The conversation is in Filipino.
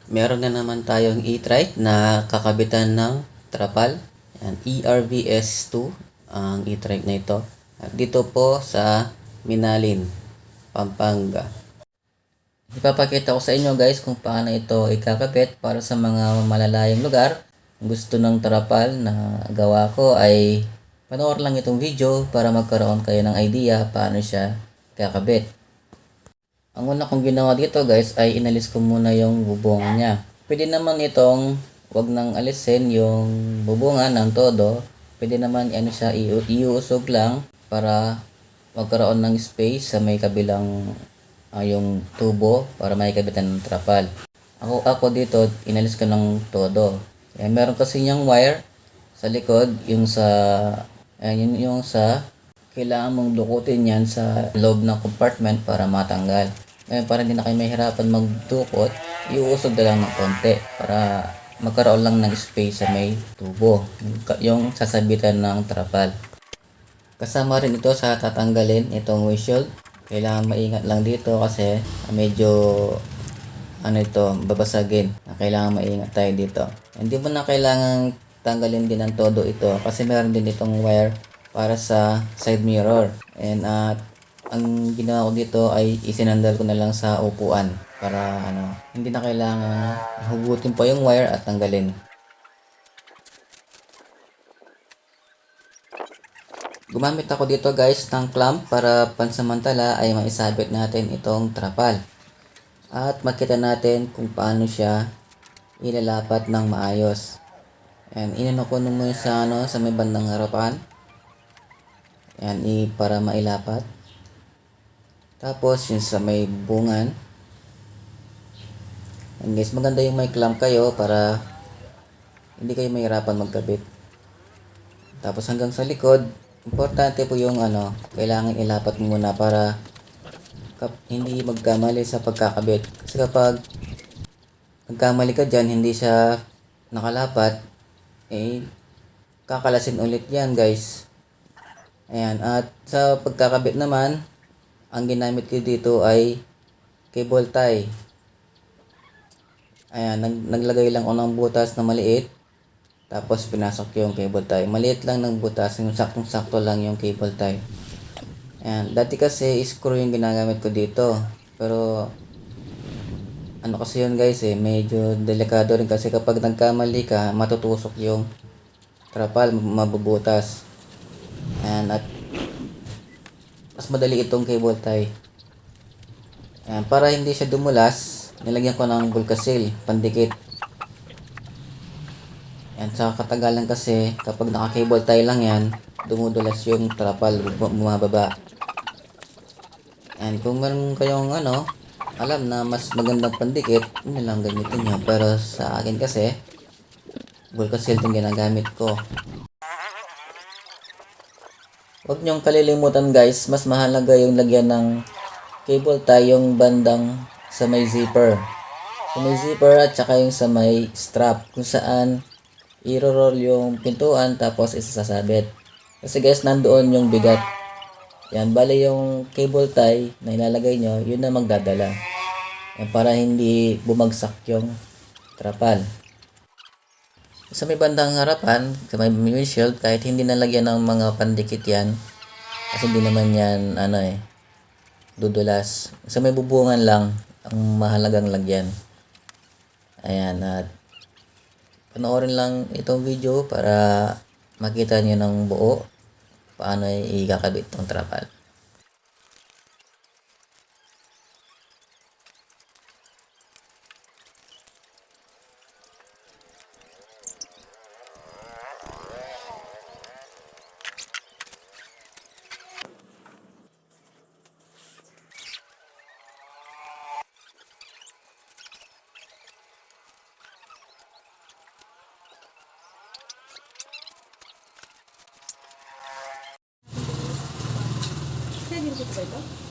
Meron na naman tayong e-trike na kakabitan ng trapal. Yan, ERVS2 ang e-trike na ito. At dito po sa Minalin, Pampanga. Ipapakita ko sa inyo guys kung paano ito ikakabit para sa mga malalayong lugar. Kung gusto ng trapal na gawa ko ay panoorin lang itong video para magkaroon kayo ng idea paano siya kakabit. Ang una kong ginawa dito guys ay inalis ko muna yung bubungan niya. Pwede naman itong wag nang alisin yung bubungan ng todo. Pwede naman ano siya iuusog lang para magkaroon ng space sa may kabilang yung tubo para maikabitan ng trapal. Ako dito inalis ko ng todo. Meron kasi niyang wire sa likod yung sa kailangan mong dukutin yan sa loob ng compartment para matanggal. Para hindi na kayo mahirapan magdukot, iuusog na lang ng konti para magkaroon lang ng space sa may tubo, yung sasabitan ng trapal. Kasama rin ito sa tatanggalin itong windshield. Kailangan maingat lang dito kasi medyo babasagin. Kailangan maingat tayo dito. Hindi mo na kailangan tanggalin din ng todo ito kasi meron din itong wire para sa side mirror. Ang ginawa ko dito ay isinandal ko na lang sa upuan para hindi na kailangan hugutin pa yung wire at tanggalin. Gumamit ako dito guys ng clamp para pansamantala ay maisabit natin itong trapal. At makita natin kung paano siya ilalapat ng maayos. Inano ko naman sa may bandang harapan. Para mailapat. Tapos yung sa may bungan. Guys, maganda yung may clamp kayo para hindi kayo mahirapan magkabit. Tapos hanggang sa likod, importante po yung kailangan ilapat muna para hindi magkamali sa pagkakabit. Kasi kapag nagkamali ka dyan, hindi siya nakalapat, kakalasin ulit yan guys. At sa pagkakabit naman, ang ginamit ko dito ay cable tie. Naglagay lang ako ng butas na maliit. Tapos pinasok yung cable tie. Maliit lang ng butas, yung saktong-sakto lang yung cable tie. Dati kasi screw yung ginagamit ko dito. Pero kasi yun guys medyo delikado rin kasi kapag nagkamali ka, matutusok yung trapal, mabubutas. At mas madali itong cable tie. Para hindi siya dumulas, nilagyan ko ng Bulkasil, pandikit. Sa katagalan kasi, kapag naka-cable tie lang yan, dumudulas yung trapal, bumababa. Kung meron kayong alam na mas magandang pandikit, yun lang gamitin nyo. Pero sa akin kasi, Bulkasil yung ginagamit ko. Huwag nyong kalilimutan guys, mas mahalaga yung lagyan ng cable tie yung bandang sa may zipper. Sa may zipper at saka yung sa may strap kung saan i-roll yung pintuan tapos isasabit. Kasi guys, nandoon yung bigat. Bali yung cable tie na ilalagay nyo, yun na magdadala. Para hindi bumagsak yung trapal. Sa may bandang harapan, sa may windshield, kahit hindi nalagyan ng mga pandikit yan, kasi hindi naman yan, dudulas. Sa may bubungan lang, ang mahalagang lagyan. At panoorin lang itong video para makita nyo ng buo paano ikakabit itong trapal. Pwede dito ba ito?